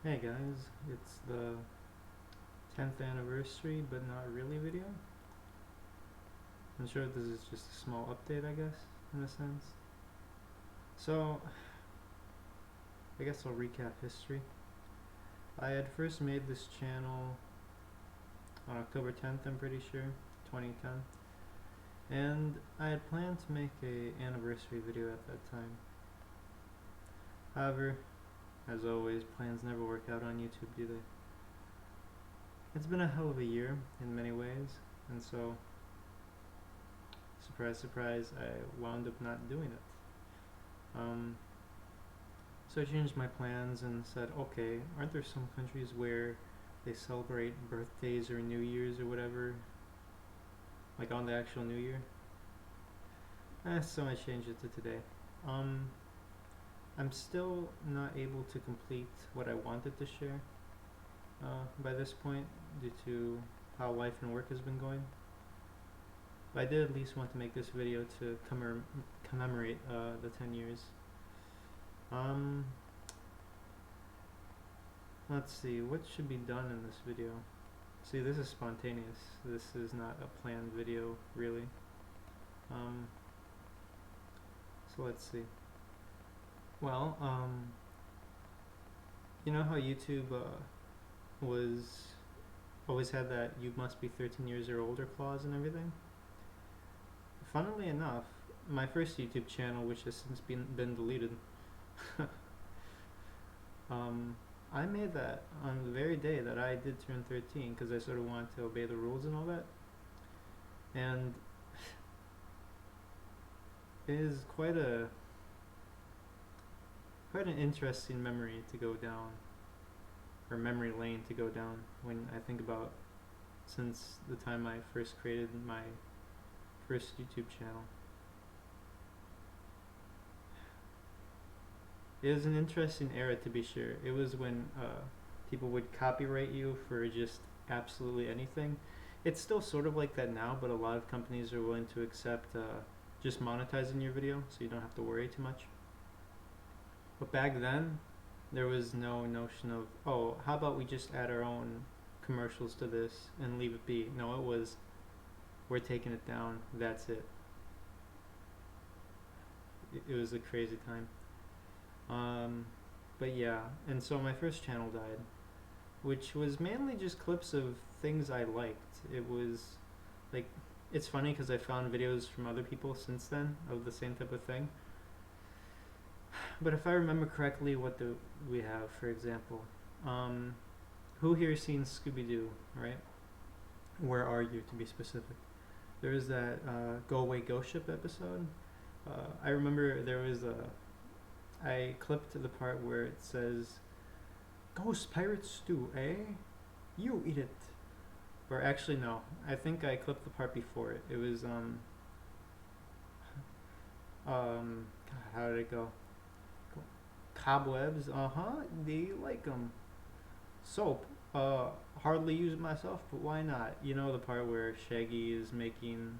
Hey guys, it's the 10th anniversary but not really video. I'm sure this is just a small update, I guess, in a sense. So, I guess I'll recap history. I had first made this channel on October 10th, I'm pretty sure, 2010. And I had planned to make an anniversary video at that time. However, as always, plans never work out on YouTube, do they? It's been a hell of a year in many ways, and so, surprise, surprise, I wound up not doing it. So I changed my plans and said, okay, aren't there some countries where they celebrate birthdays or New Year's or whatever, like on the actual New Year? So I changed it to today. I'm still not able to complete what I wanted to share by this point due to how life and work has been going. But I did at least want to make this video to commemorate the 10 years. Let's see, what should be done in this video? See, this is spontaneous. This is not a planned video, really. So let's see. Well, you know how YouTube was always had that you must be 13 years or older clause and everything? Funnily enough, my first YouTube channel, which has since been deleted, I made that on the very day that I did turn 13 because I sort of wanted to obey the rules and all that. And it is quite an interesting memory to go down, or memory lane to go down, when I think about since the time I first created my first YouTube channel. It was an interesting era, to be sure. It was when people would copyright you for just absolutely anything. It's still sort of like that now, but a lot of companies are willing to accept just monetizing your video, so you don't have to worry too much. But back then, there was no notion of, oh, how about we just add our own commercials to this and leave it be. No, it was, we're taking it down, that's it. It was a crazy time. But yeah, and so my first channel died, which was mainly just clips of things I liked. It was like, it's funny because I found videos from other people since then of the same type of thing. But if I remember correctly, what do we have, for example? Who here has seen Scooby-Doo, right? Where Are You, to be specific? There was that Go Away Ghost Ship episode. I remember there was I clipped the part where it says, "Ghost pirate stew, eh? You eat it." Or actually, no. I think I clipped the part before it. It was, God, how did it go? Cobwebs, do you like them? Soap, hardly use it myself, but why not? You know the part where Shaggy is making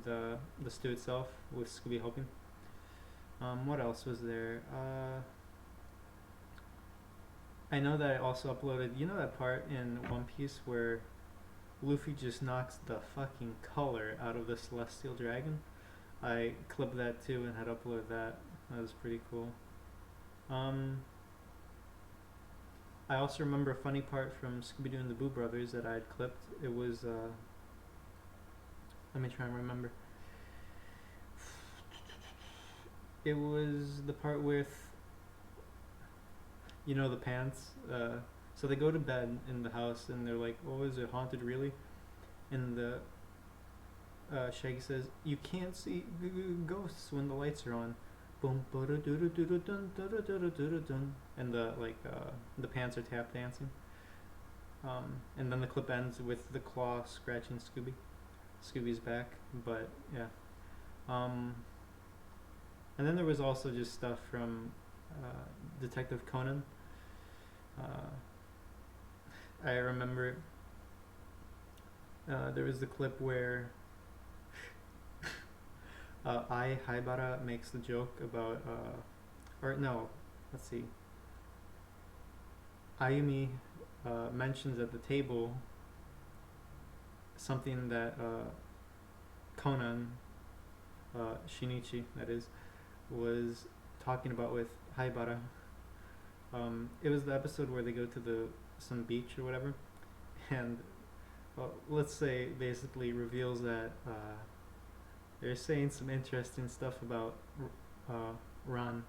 the stew itself with Scooby helping? What else was there? I know that I also uploaded, you know that part in One Piece where Luffy just knocks the fucking color out of the Celestial Dragon? I clipped that too and had uploaded that. That was pretty cool. I also remember a funny part from Scooby-Doo and the Boo Brothers that I had clipped. It was, let me try and remember. It was the part with, you know, the pants. So they go to bed in the house and they're like, "Oh, is it haunted really?" And the Shaggy says, "You can't see ghosts when the lights are on." Boom, and the pants are tap dancing. And then the clip ends with the claw scratching Scooby. Scooby's back, but yeah. And then there was also just stuff from Detective Conan. I remember there was the clip where Haibara makes the joke about, or no, let's see. Ayumi mentions at the table something that Conan, Shinichi, that is, was talking about with Haibara. It was the episode where they go to some beach or whatever, and let's say basically reveals that they're saying some interesting stuff about Ran.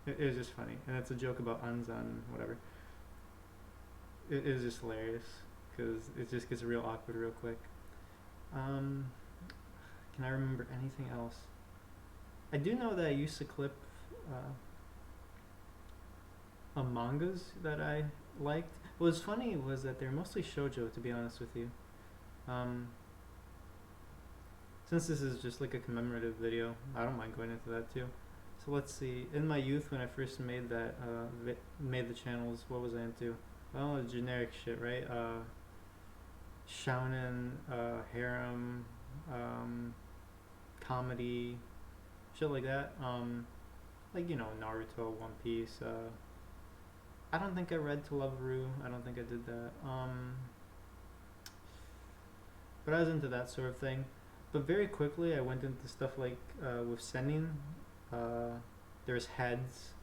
It was just funny, and it's a joke about Anzan and whatever. It was just hilarious because it just gets real awkward real quick. Can I remember anything else? I do know that I used to clip mangas that I liked. What was funny was that they're mostly shoujo, to be honest with you. Since this is just like a commemorative video, I don't mind going into that too. So let's see. In my youth, when I first made that, made the channels, what was I into? Well, generic shit, right? Shounen, harem, comedy, shit like that. Like, you know, Naruto, One Piece. I don't think I read To Love Ru. I don't think I did that. But I was into that sort of thing. But very quickly, I went into stuff like with Senin. There's Heads.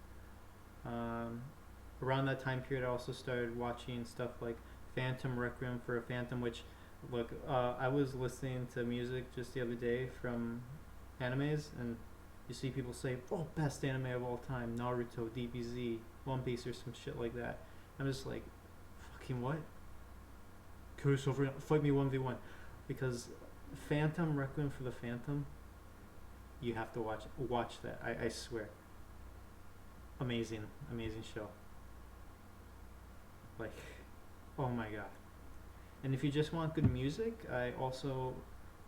Around that time period, I also started watching stuff like Phantom Requiem for a Phantom, which, look, I was listening to music just the other day from animes, and you see people say, oh, best anime of all time, Naruto, DBZ, One Piece, or some shit like that. I'm just like, fucking what? Fight me 1v1. Because Phantom Requiem for the Phantom, you have to watch that. I swear. Amazing show. Like, oh my god. And if you just want good music, I also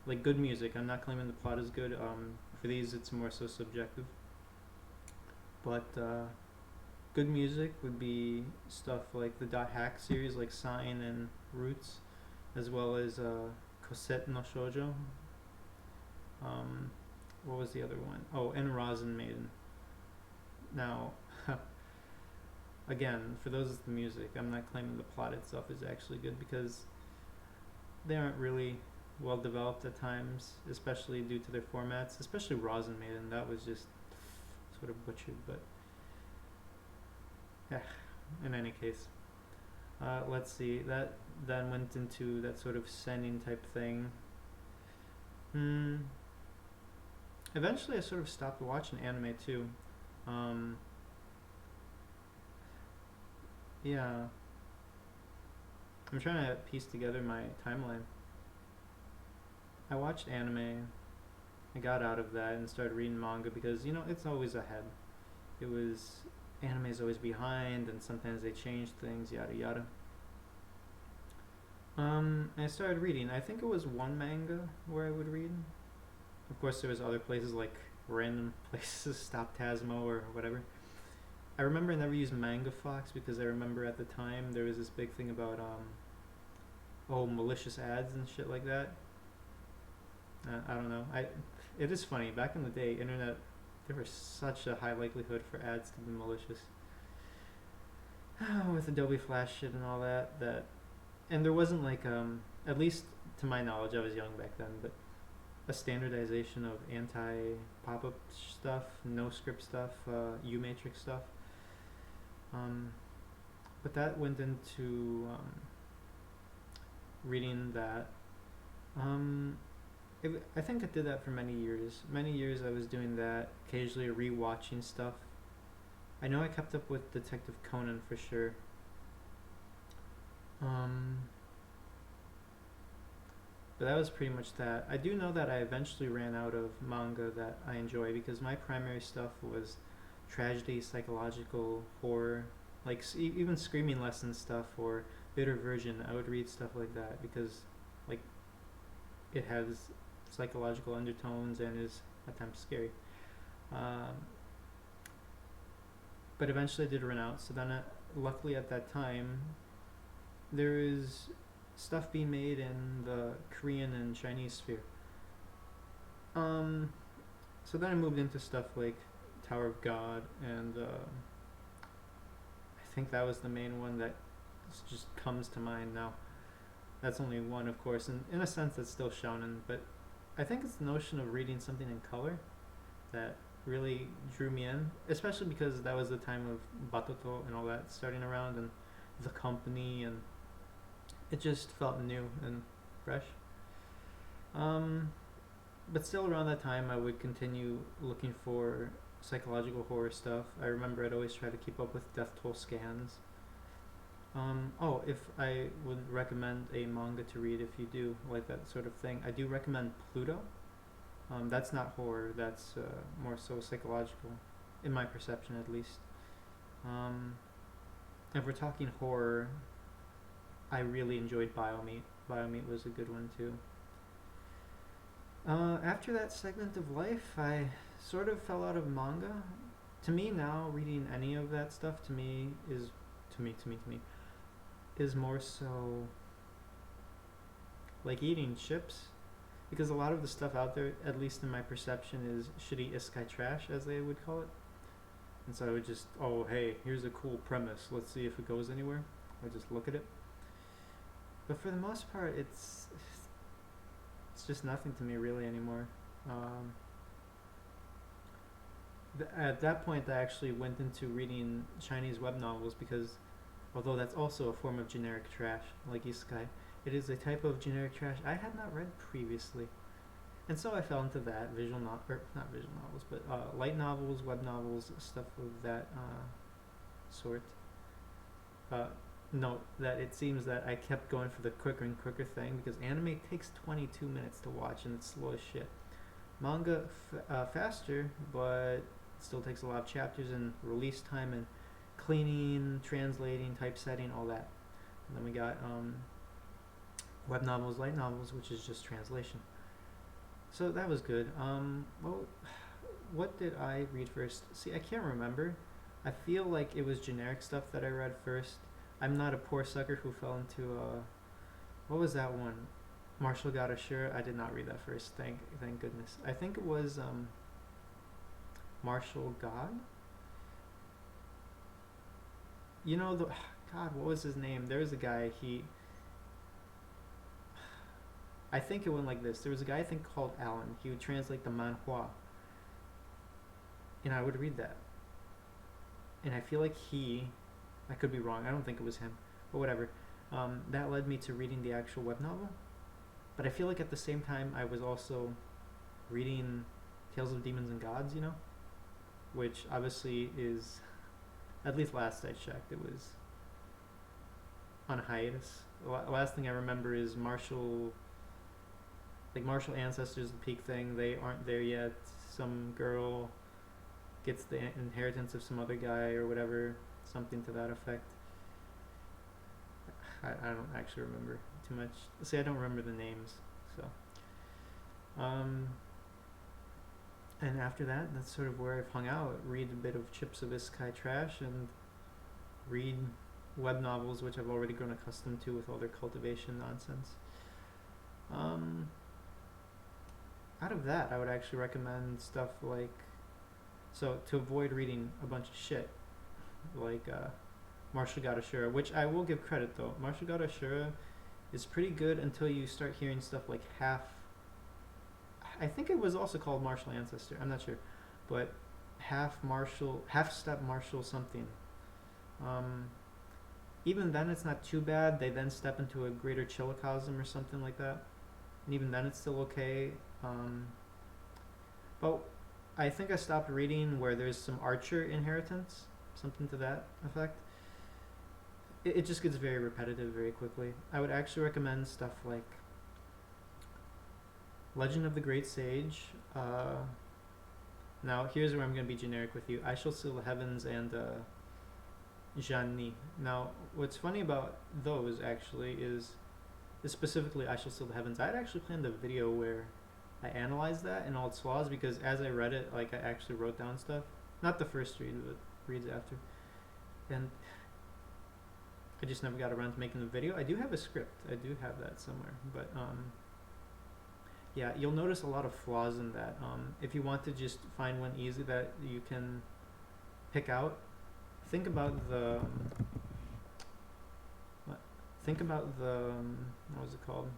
like good music. I'm not claiming the plot is good. For these, it's more so subjective. But good music would be stuff like the Dot Hack series, like Sign and Roots, as well as Cosette no Shoujo. What was the other one? Oh, and Rosin Maiden. Now, again, for those with the music, I'm not claiming the plot itself is actually good because they aren't really well developed at times, especially due to their formats. Especially Rosin Maiden, that was just sort of butchered. But yeah, in any case, let's see. That then went into that sort of sending type thing. Eventually, I sort of stopped watching anime too. Yeah, I'm trying to piece together my timeline. I watched anime. I got out of that and started reading manga because, you know, it's always ahead. Anime is always behind, and sometimes they change things, yada yada. I started reading. I think it was one manga where I would read. Of course, there was other places like random places, Stop Tasmo or whatever. I remember I never used Manga Fox because I remember at the time there was this big thing about malicious ads and shit like that. I don't know. It is funny. Back in the day, internet, there was such a high likelihood for ads to be malicious. With Adobe Flash shit and all that. And there wasn't like at least to my knowledge, I was young back then, but a standardization of anti pop-up stuff, no script stuff, U-matrix stuff. But that went into reading that. I think I did that for many years. Many years I was doing that, occasionally rewatching stuff. I know I kept up with Detective Conan for sure. But that was pretty much that. I do know that I eventually ran out of manga that I enjoy because my primary stuff was tragedy, psychological, horror, like even Screaming Lesson stuff or Bitter Virgin. I would read stuff like that because, like, it has psychological undertones and is at times scary. But eventually I did run out. So then, luckily at that time, there is stuff being made in the Korean and Chinese sphere. So then I moved into stuff like Tower of God and I think that was the main one that just comes to mind now. That's only one, of course, and in a sense, that's still shonen. But I think it's the notion of reading something in color that really drew me in, especially because that was the time of Batoto and all that starting around, and the company, and it just felt new and fresh. Um, but still, around that time, I would continue looking for psychological horror stuff. I remember I'd always try to keep up with death toll scans. Oh, if I would recommend a manga to read if you do like that sort of thing, I do recommend Pluto. That's not horror, that's more so psychological, in my perception at least. Um, if we're talking horror, I really enjoyed Biomeat. Biomeat was a good one too. After that segment of life, I sort of fell out of manga. To me now, reading any of that stuff to me is more so like eating chips, because a lot of the stuff out there, at least in my perception, is shitty isekai trash, as they would call it. And so I would just, oh hey, here's a cool premise, let's see if it goes anywhere. I just look at it. But for the most part, it's just nothing to me really anymore. At that point, I actually went into reading Chinese web novels because, although that's also a form of generic trash, like isekai, it is a type of generic trash I had not read previously. And so I fell into that, not visual novels, but light novels, web novels, stuff of that sort. Note that it seems that I kept going for the quicker and quicker thing because anime takes 22 minutes to watch and it's slow as shit. Manga faster, but still takes a lot of chapters and release time and cleaning, translating, typesetting, all that. And then we got web novels, light novels, which is just translation. So that was good. Well, what did I read first? See, I can't remember. I feel like it was generic stuff that I read first. I'm not a poor sucker who fell into what was that one? Martial God Ashura. I did not read that first. Thank goodness. I think it was Martial God. You know the God. What was his name? There was a guy. I think it went like this. There was a guy I think called Alan. He would translate the manhua, and I would read that. And I feel like I could be wrong. I don't think it was him, but whatever. That led me to reading the actual web novel. But I feel like at the same time I was also reading Tales of Demons and Gods, which obviously is, at least last I checked, it was on hiatus. Last thing I remember is Martial Ancestors, the peak thing. They aren't there yet. Some girl gets the inheritance of some other guy or whatever. Something to that effect. I don't actually remember too much. See, I don't remember the names. So, and after that, that's sort of where I've hung out. Read a bit of Chips of Isekai Trash and read web novels, which I've already grown accustomed to with all their cultivation nonsense. Out of that, I would actually recommend stuff like, so to avoid reading a bunch of shit, like Martial God Ashura, which I will give credit though. Martial God Ashura is pretty good until you start hearing stuff like I think it was also called Martial Ancestor, I'm not sure, but half step martial something. Even then it's not too bad. They then step into a greater chillicosm or something like that, and even then it's still okay. But I think I stopped reading where there's some archer inheritance, something to that effect. It just gets very repetitive very quickly. I would actually recommend stuff like Legend of the Great Sage. Now, here's where I'm going to be generic with you. I Shall Seal the Heavens and Janni. Now, what's funny about those actually is specifically I Shall Seal the Heavens. I'd actually planned a video where I analyzed that and all its flaws because as I read it, I actually wrote down stuff. Not the first read, but reads after. And I just never got around to making the video. I do have a script. I do have that somewhere. But yeah, you'll notice a lot of flaws in that. If you want to just find one easy that you can pick out, think about the what? Think about the what was it called?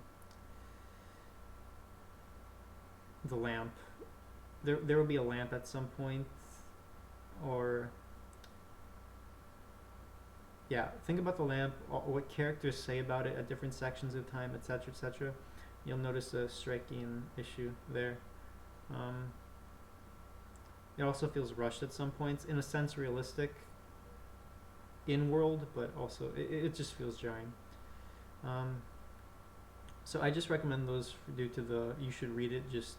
The lamp. There will be a lamp at some point, or yeah. Think about the lamp. What characters say about it at different sections of time, etc., etc. You'll notice a striking issue there. Um, it also feels rushed at some points, in a sense realistic in world, but also it just feels jarring. Um, so I just recommend those due to the you should read it just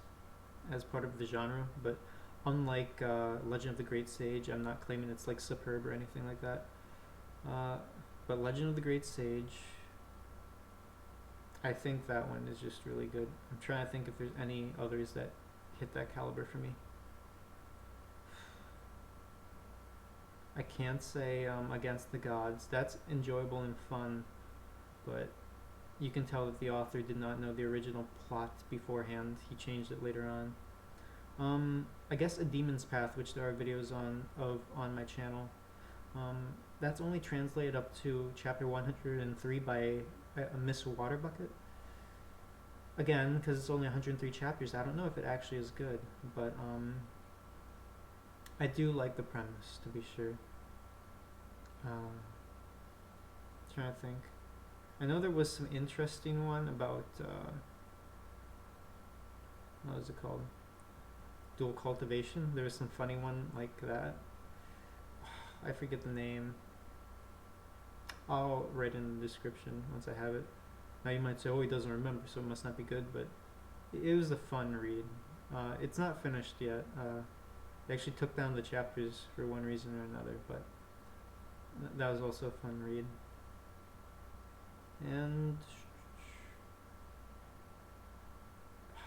as part of the genre. But unlike Legend of the Great Sage, I'm not claiming it's like superb or anything like that. Uh, but Legend of the Great Sage, I think that one is just really good. I'm trying to think if there's any others that hit that caliber for me. I can't say Against the Gods. That's enjoyable and fun, but you can tell that the author did not know the original plot beforehand. He changed it later on. I guess A Demon's Path, which there are videos on my channel. That's only translated up to chapter 103 by a Miss Waterbucket. Again, because it's only 103 chapters, I don't know if it actually is good, but I do like the premise, to be sure. Trying to think. I know there was some interesting one about what was it called? Dual cultivation. There was some funny one like that. I forget the name. I'll write in the description once I have it. Now you might say, oh, he doesn't remember, so it must not be good, but it was a fun read. It's not finished yet. They actually took down the chapters for one reason or another, but that was also a fun read. And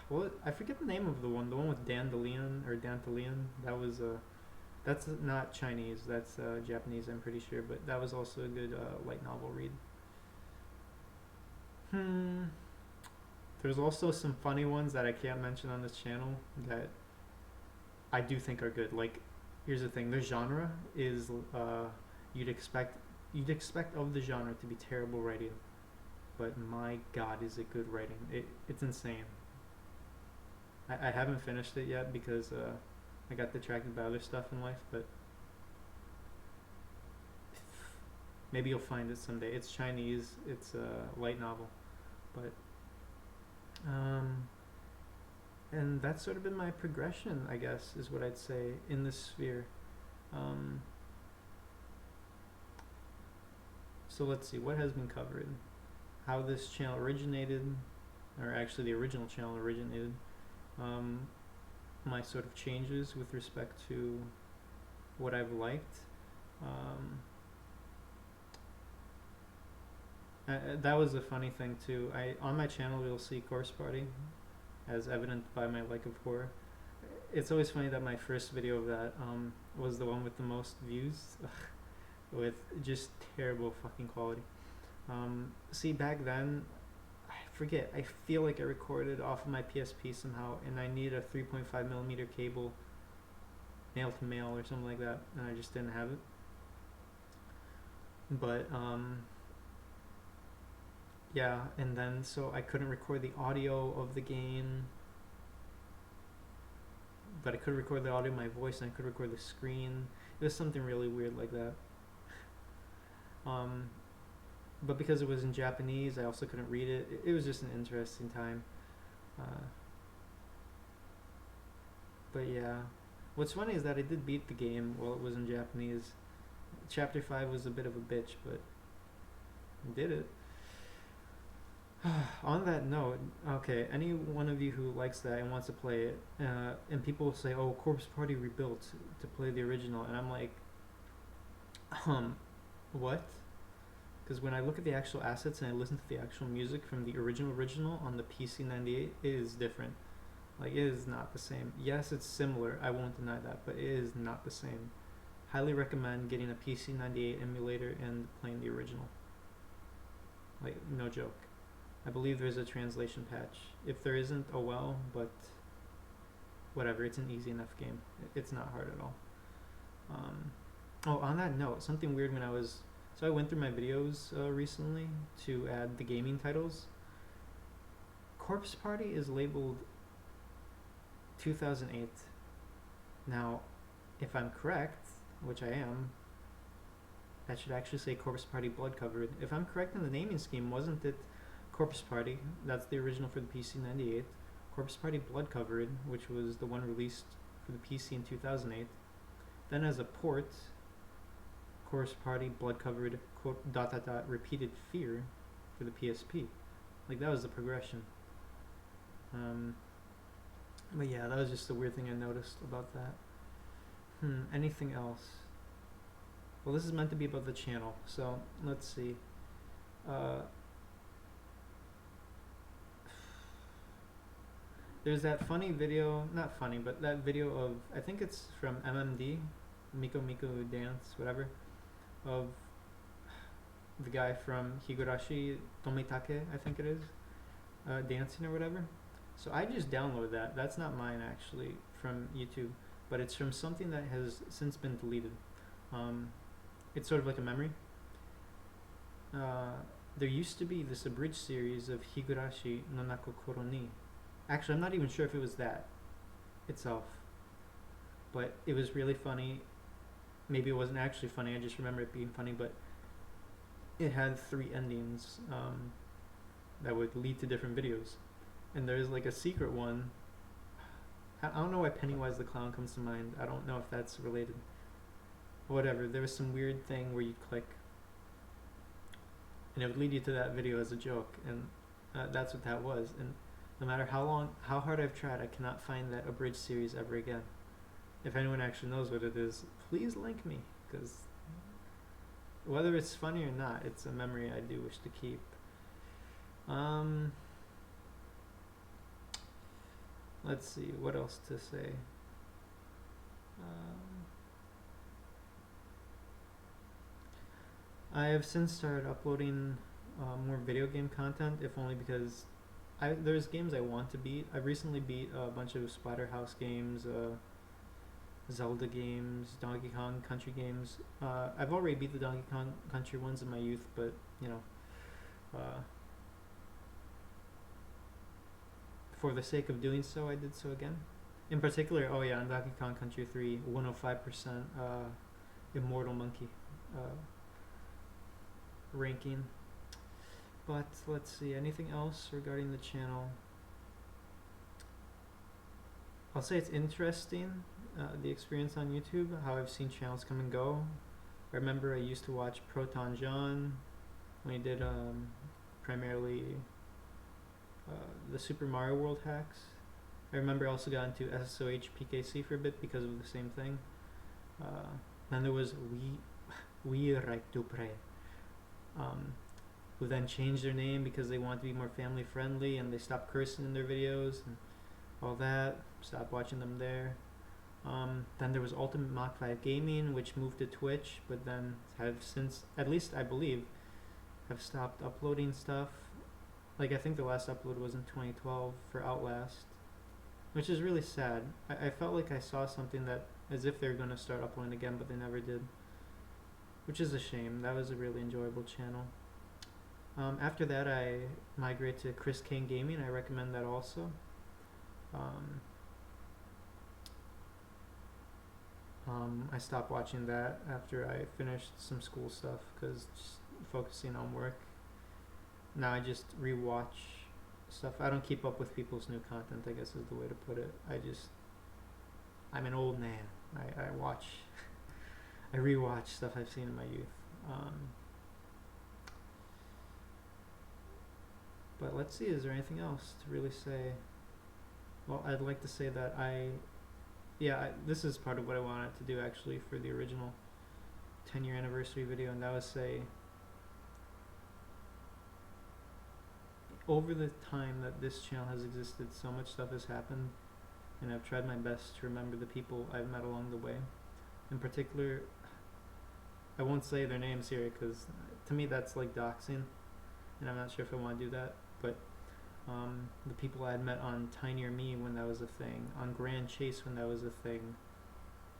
what, I forget the name of the one with Dandelion or Dantelion. That's not Chinese, that's Japanese, I'm pretty sure, but that was also a good light novel read. There's also some funny ones that I can't mention on this channel that I do think are good. Like, here's the thing: the genre is you'd expect of the genre to be terrible writing, but my God, is it good writing? It's insane. I haven't finished it yet because I got distracted by other stuff in life, but maybe you'll find it someday. It's Chinese. It's a light novel, but and that's sort of been my progression, I guess, is what I'd say in this sphere. So let's see, what has been covered? How this channel originated, or actually the original channel originated. My sort of changes with respect to what I've liked. That was a funny thing too. On my channel you'll see Corpse Party, as evident by my like of horror. It's always funny that my first video of that was the one with the most views, with just terrible fucking quality. See, back then, I forget, I feel like I recorded off of my PSP somehow, and I need a 3.5mm cable, male to male or something like that, and I just didn't have it. But yeah, and then so I couldn't record the audio of the game, but I could record the audio of my voice, and I could record the screen. It was something really weird like that. But because it was in Japanese, I also couldn't read it. It was just an interesting time. But yeah, what's funny is that I did beat the game while it was in Japanese. Chapter 5 was a bit of a bitch, but I did it. On that note, okay, any one of you who likes that and wants to play it, and people will say, oh, Corpse Party rebuilt to play the original, and I'm like, what? Because when I look at the actual assets and I listen to the actual music from the original on the PC98, it is different. Like, it is not the same. Yes, it's similar, I won't deny that, but it is not the same. Highly recommend getting a PC98 emulator and playing the original. Like, no joke. I believe there's a translation patch. If there isn't, oh well, but whatever, it's an easy enough game. It's not hard at all. Oh, on that note, something weird when I was. So I went through my videos recently to add the gaming titles. Corpse Party is labeled 2008. Now, if I'm correct, which I am, that should actually say Corpse Party Blood Covered. If I'm correct in the naming scheme, wasn't it Corpse Party? That's the original for the PC 98. Corpse Party Blood Covered, which was the one released for the PC in 2008. Then as a port, Corpse Party Blood Covered Repeated Fear for the PSP. Like, that was the progression. But yeah, that was just a weird thing I noticed about that. Anything else? Well, this is meant to be about the channel, so let's see. There's that funny video, not funny, but that video of, I think it's from MMD, Miko Miko Dance, whatever, of the guy from Higurashi, Tomitake, I think it is, dancing or whatever. So I just downloaded that. That's not mine, actually, from YouTube, but it's from something that has since been deleted. It's sort of like a memory. There used to be this abridged series of Higurashi no Naku Koro Ni. Actually, I'm not even sure if it was that itself, but it was really funny. Maybe it wasn't actually funny, I just remember it being funny, but it had 3 endings that would lead to different videos. And there's like a secret one. I don't know why Pennywise the Clown comes to mind. I don't know if that's related. Whatever, there was some weird thing where you'd click and it would lead you to that video as a joke, and that's what that was. And no matter how hard I've tried, I cannot find that abridged series ever again. If anyone actually knows what it is, please link me, because whether it's funny or not, it's a memory I do wish to keep. Let's see, what else to say? I have since started uploading more video game content, if only because there's games I want to beat. I've recently beat a bunch of Splatterhouse games, Zelda games, Donkey Kong Country games. I've already beat the Donkey Kong Country ones in my youth, but you know, for the sake of doing so, I did so again. In particular, oh yeah, on Donkey Kong Country 3, 105% Immortal Monkey ranking. But let's see, anything else regarding the channel? I'll say it's interesting, the experience on YouTube, how I've seen channels come and go. I remember I used to watch Proton John when he did primarily the Super Mario World hacks. I remember I also got into SSOH PKC for a bit because of the same thing. Then there was We Right to Pray, who then changed their name because they wanted to be more family friendly and they stopped cursing in their videos and all that. Stopped watching them there. Then there was Ultimate Mach 5 Gaming, which moved to Twitch, but then have since, at least I believe, have stopped uploading stuff. Like, I think the last upload was in 2012 for Outlast, which is really sad. I felt like I saw something that, as if they were going to start uploading again, but they never did, which is a shame. That was a really enjoyable channel. After that, I migrated to Chris Kane Gaming. I recommend that also. I stopped watching that after I finished some school stuff because just focusing on work. Now I just rewatch stuff. I don't keep up with people's new content, I guess is the way to put it. I'm an old man. I watch, I rewatch stuff I've seen in my youth. But let's see, is there anything else to really say? Well, I'd like to say that this is part of what I wanted to do actually for the original 10-year anniversary video, and that was say, over the time that this channel has existed, so much stuff has happened, and I've tried my best to remember the people I've met along the way. In particular, I won't say their names here because to me that's like doxing, and I'm not sure if I want to do that, but the people I had met on Tinier Me when that was a thing, on Grand Chase when that was a thing,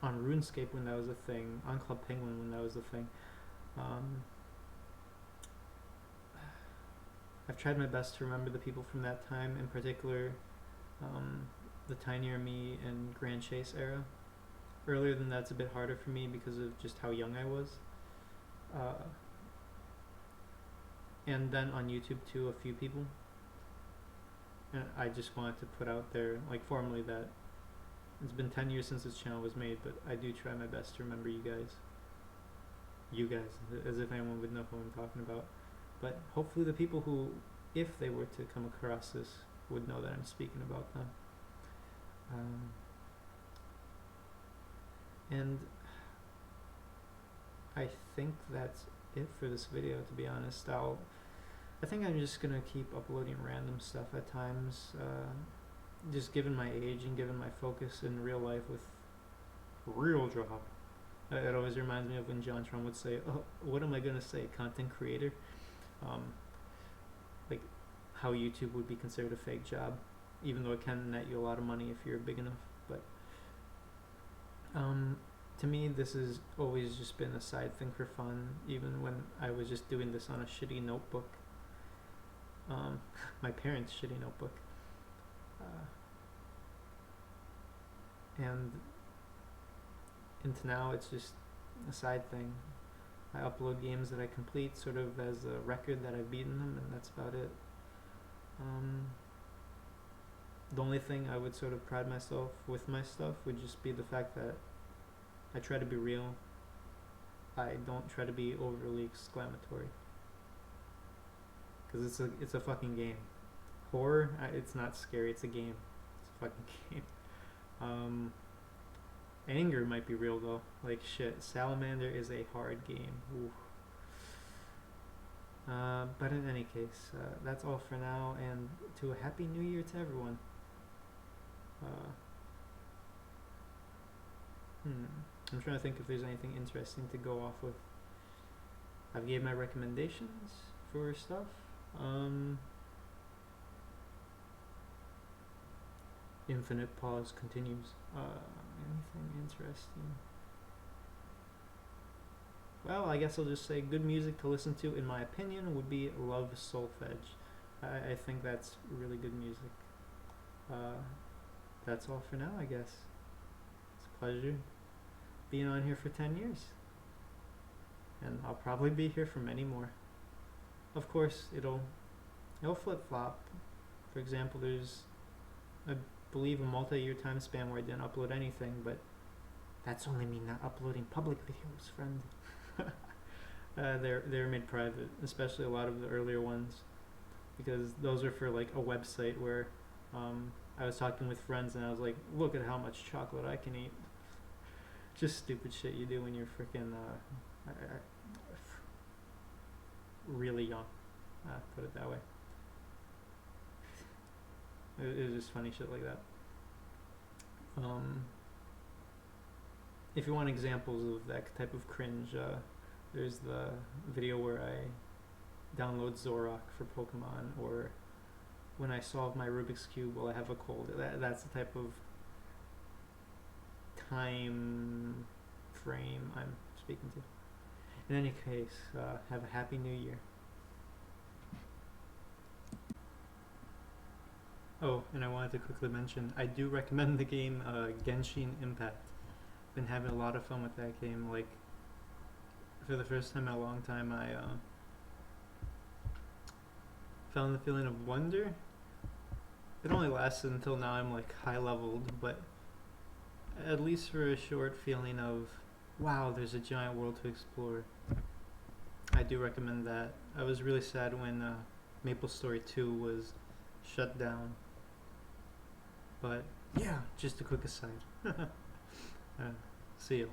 on RuneScape when that was a thing, on Club Penguin when that was a thing. I've tried my best to remember the people from that time, in particular, the Tinier Me and Grand Chase era. Earlier than that's a bit harder for me because of just how young I was. And then on YouTube too, a few people. And I just wanted to put out there, like formally, that it's been 10 years since this channel was made, but I do try my best to remember you guys. You guys, as if anyone would know who I'm talking about. But hopefully the people who, if they were to come across this, would know that I'm speaking about them. And I think that's it for this video, to be honest. I think I'm just gonna keep uploading random stuff at times, just given my age and given my focus in real life with real job. It always reminds me of when John Trump would say, "Oh, what am I gonna say? Content creator?" Like how YouTube would be considered a fake job, even though it can net you a lot of money if you're big enough. But to me, this has always just been a side thing for fun, even when I was just doing this on a shitty notebook. My parents' shitty notebook. And into now, it's just a side thing. I upload games that I complete sort of as a record that I've beaten them, and that's about it. The only thing I would sort of pride myself with my stuff would just be the fact that I try to be real. I don't try to be overly exclamatory. Because it's a fucking game. Horror, it's not scary, it's a game. It's a fucking game. Anger might be real though. Like shit, Salamander is a hard game. Oof. But in any case, that's all for now, and to a happy new year to everyone. I'm trying to think if there's anything interesting to go off with. I've gave my recommendations for stuff. Infinite pause continues. Anything interesting? Well, I guess I'll just say good music to listen to, in my opinion, would be Love Solfege. I think that's really good music. That's all for now, I guess. It's a pleasure being on here for 10 years. And I'll probably be here for many more. Of course, it'll flip-flop. For example, there's, I believe, a multi-year time span where I didn't upload anything, but that's only me not uploading public videos, friend. They're made private, especially a lot of the earlier ones, because those are for like a website where I was talking with friends and I was like, look at how much chocolate I can eat. Just stupid shit you do when you're freaking really young, put it that way. It was just funny shit like that. If you want examples of that type of cringe, there's the video where I download Zorok for Pokemon, or when I solve my Rubik's Cube while I have a cold. That's the type of time frame I'm speaking to. In any case, have a happy new year. Oh, and I wanted to quickly mention, I do recommend the game Genshin Impact. Been having a lot of fun with that game. Like, for the first time in a long time, I found the feeling of wonder. It only lasted until now I'm like high leveled, but at least for a short feeling of, wow, there's a giant world to explore. I do recommend that. I was really sad when Maple Story 2 was shut down. But yeah, just a quick aside. See you.